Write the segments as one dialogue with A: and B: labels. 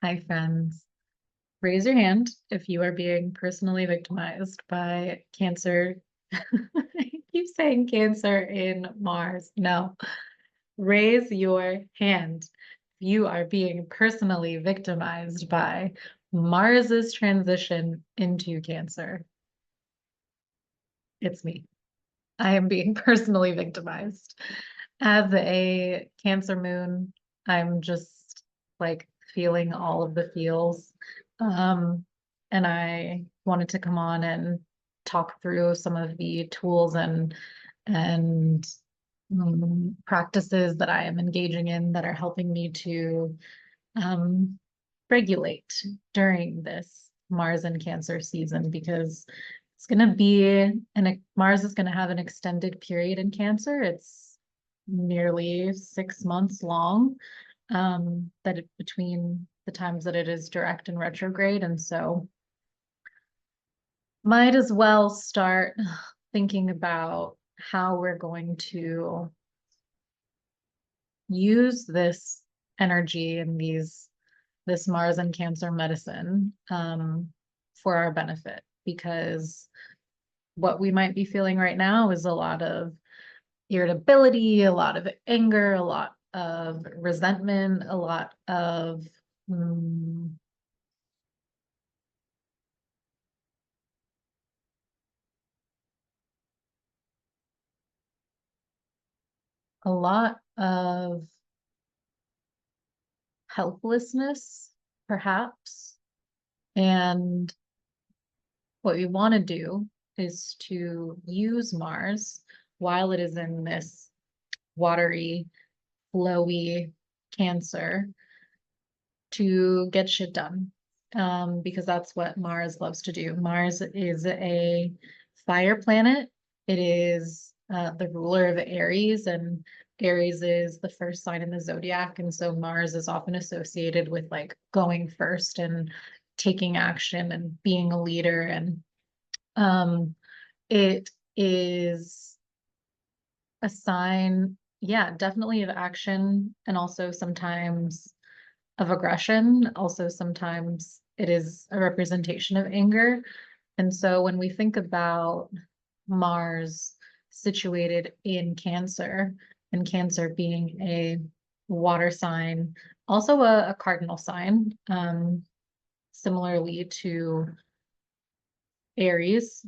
A: Hi, friends. Raise your hand if you are being personally victimized by Cancer. I keep saying Cancer in Mars. No. Raise your hand if you are being personally victimized by Mars's transition into Cancer. It's me. I am being personally victimized. As a Cancer moon, I'm just like feeling all of the feels. Um, and I wanted to come on and talk through some of the tools and practices that I am engaging in that are helping me to um, regulate during this Mars and Cancer season because it's going to be Mars is going to have an extended period in Cancer. It's nearly 6 months long, between the times that it is direct and retrograde. And so might as well start thinking about how we're going to use this energy and this Mars and Cancer medicine for our benefit, because what we might be feeling right now is a lot of irritability, a lot of anger, a lot of resentment, a lot of a lot of helplessness, perhaps. And what we want to do is to use Mars while it is in this watery, flowy Cancer to get shit done. Because that's what Mars loves to do. Mars is a fire planet. It is the ruler of Aries, and Aries is the first sign in the zodiac. And so Mars is often associated with like going first and taking action and being a leader. And it is a sign, yeah, definitely of action, and also sometimes of aggression. Also, sometimes it is a representation of anger. And so when we think about Mars situated in Cancer, and Cancer being a water sign, also a cardinal sign, similarly to Aries.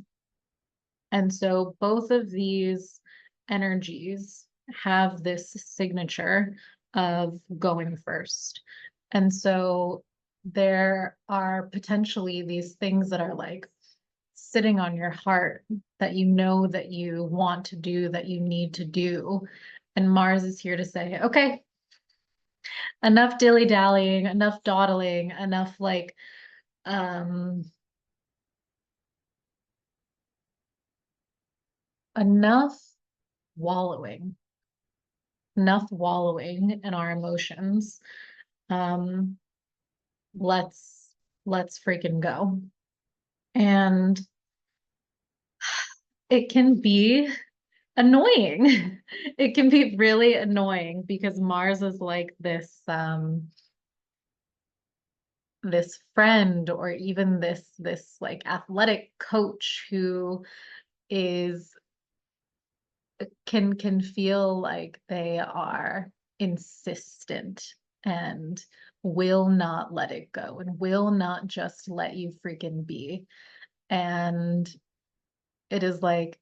A: And so both of these energies have this signature of going first. And so there are potentially these things that are like sitting on your heart that you know that you want to do, that you need to do. And Mars is here to say, okay, enough dilly-dallying, enough dawdling, enough like enough wallowing, enough wallowing in our emotions. Um, let's freaking go. And it can be annoying. It can be really annoying because Mars is like this friend, or even this like athletic coach who is can feel like they are insistent and will not let it go and will not just let you freaking be. And it is like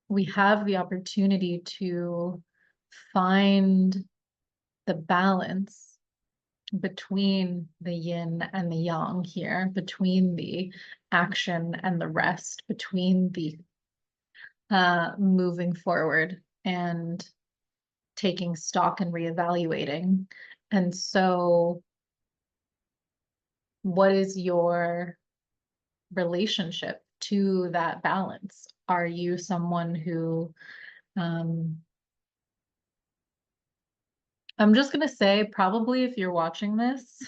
A: we have the opportunity to find the balance between the yin and the yang here, between the action and the rest, between the moving forward and taking stock and reevaluating. And so, what is your relationship to that balance? Are you someone who, I'm just going to say, probably if you're watching this,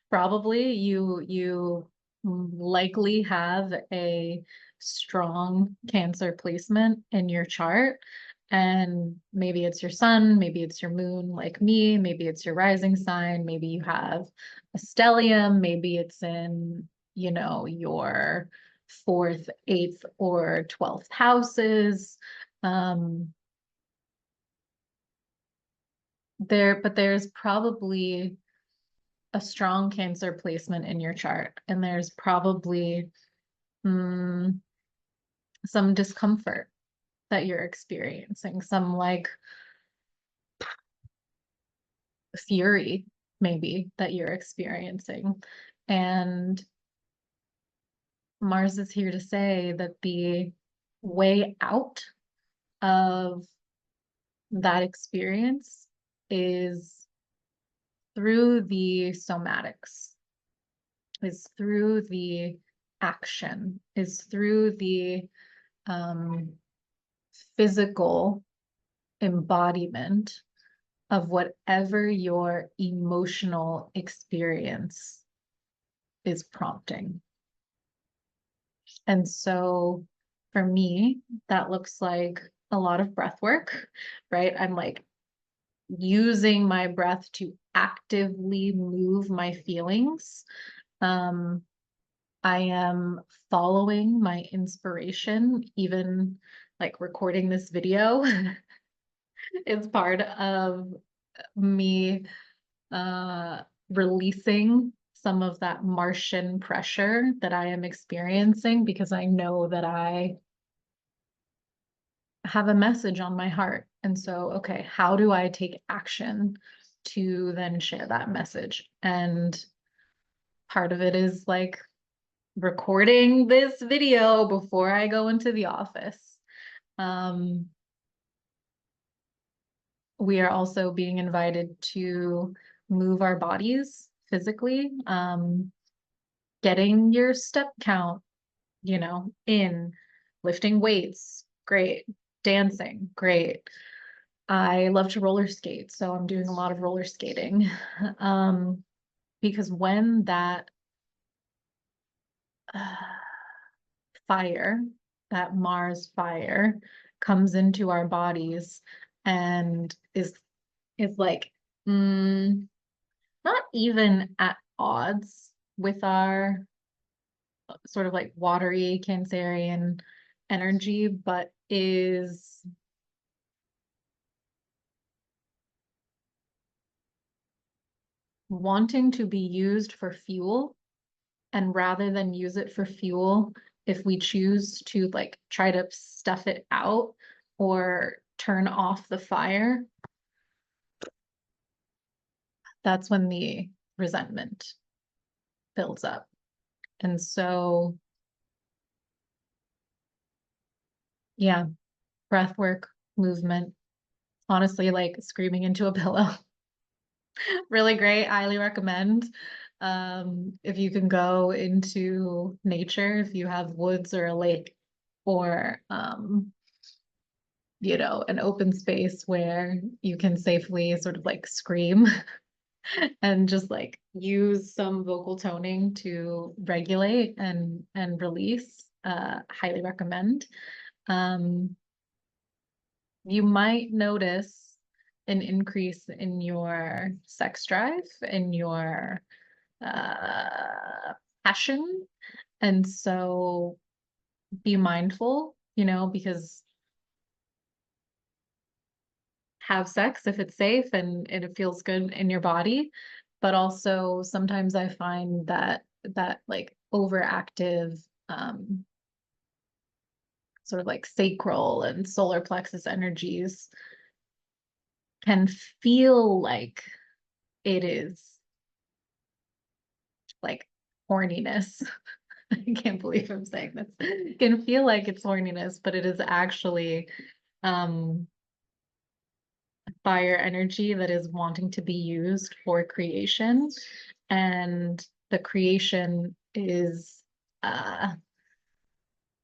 A: probably you likely have a strong Cancer placement in your chart. And maybe it's your sun, maybe it's your moon, like me, maybe it's your rising sign, maybe you have a stellium, maybe it's in, you know, your fourth, eighth, or 12th houses. But there's probably a strong Cancer placement in your chart, and there's probably some discomfort that you're experiencing, some like fury maybe that you're experiencing. And Mars is here to say that the way out of that experience is through the somatics, is through the action, is through the physical embodiment of whatever your emotional experience is prompting. And so for me, that looks like a lot of breath work, right? I'm like using my breath to actively move my feelings. I am following my inspiration, even like recording this video is part of me releasing some of that Martian pressure that I am experiencing, because I know that I have a message on my heart. And so, okay, how do I take action to then share that message? And part of it is like recording this video before I go into the office. We are also being invited to move our bodies physically, getting your step count, you know, in lifting weights, great. Dancing, great. I love to roller skate, so I'm doing a lot of roller skating. Because when that fire, that Mars fire, comes into our bodies and is like not even at odds with our sort of like watery Cancerian energy, but is wanting to be used for fuel. And rather than use it for fuel, if we choose to like try to stuff it out or turn off the fire, that's when the resentment builds up. And so, yeah, breath work, movement, honestly, like screaming into a pillow. Really great. Highly recommend. If you can go into nature, if you have woods or a lake, or you know, an open space where you can safely sort of like scream and just like use some vocal toning to regulate and release. Highly recommend. Um, you might notice an increase in your sex drive, in your passion. And so be mindful, you know, because have sex if it's safe and it feels good in your body. But also sometimes I find that like overactive sort of like sacral and solar plexus energies can feel like it is like horniness. I can't believe I'm saying this. It can feel like it's horniness, but it is actually um fire energy that is wanting to be used for creation. And the creation is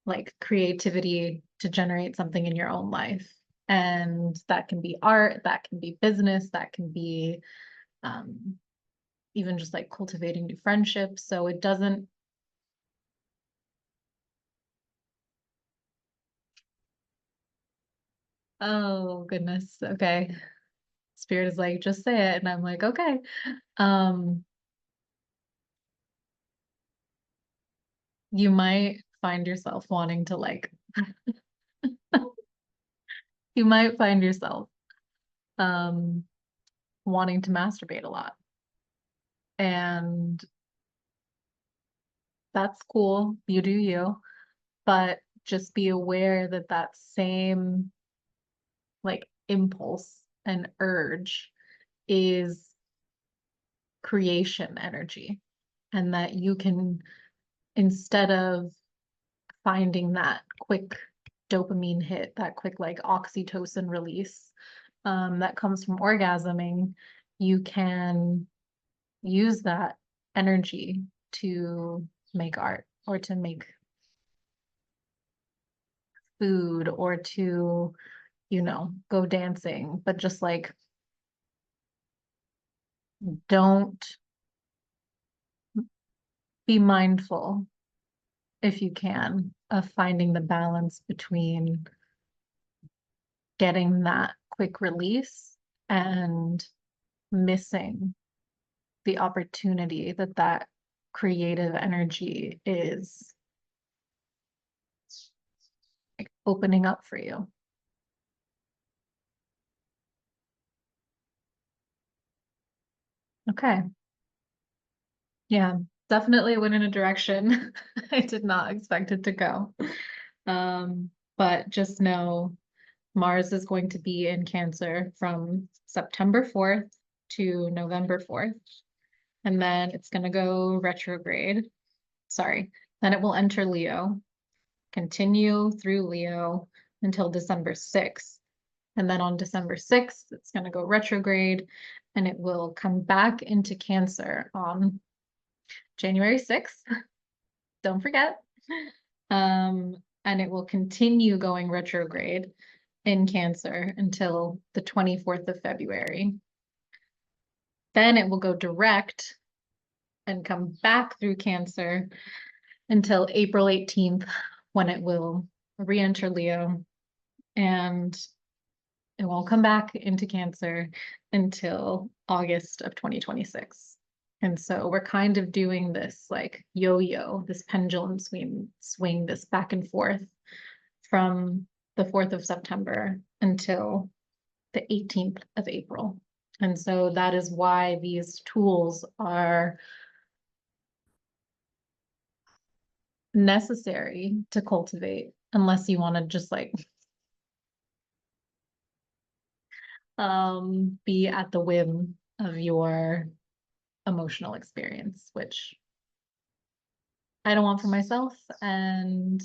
A: like creativity to generate something in your own life. And that can be art, that can be business, that can be even just like cultivating new friendships. So it doesn't, Oh, goodness. Okay. Spirit is like, just say it. And I'm like, okay. Um, you might find yourself wanting to like, you might find yourself um wanting to masturbate a lot. And that's cool. You do you. But just be aware that that same like impulse and urge is creation energy. And that you can, instead of finding that quick dopamine hit, that quick like oxytocin release that comes from orgasming, you can use that energy to make art or to make food or to, go dancing. But just like, don't be mindful if you can of finding the balance between getting that quick release and missing the opportunity that that creative energy is like opening up for you. Okay. Yeah, definitely went in a direction I did not expect it to go. But just know Mars is going to be in Cancer from September 4th to November 4th. And then it's going to go retrograde. Sorry. Then it will enter Leo, continue through Leo until December 6th. And then on December 6th, it's going to go retrograde and it will come back into Cancer on January 6th. Don't forget. And it will continue going retrograde in Cancer until the 24th of February. Then it will go direct and come back through Cancer until April 18th, when it will re-enter Leo, and it won't come back into Cancer until August of 2026. And so we're kind of doing this like yo-yo, this pendulum swing this back and forth from the 4th of September until the 18th of April. And so that is why these tools are necessary to cultivate, unless you want to just like be at the whim of your emotional experience, which I don't want for myself. And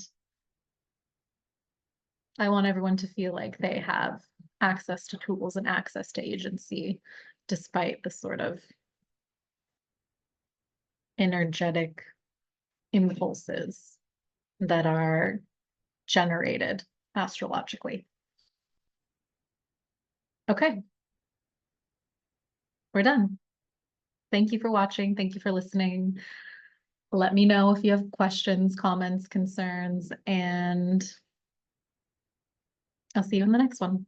A: I want everyone to feel like they have access to tools and access to agency, despite the sort of energetic impulses that are generated astrologically. Okay, we're done. Thank you for watching. Thank you for listening. Let me know if you have questions, comments, concerns, and I'll see you in the next one.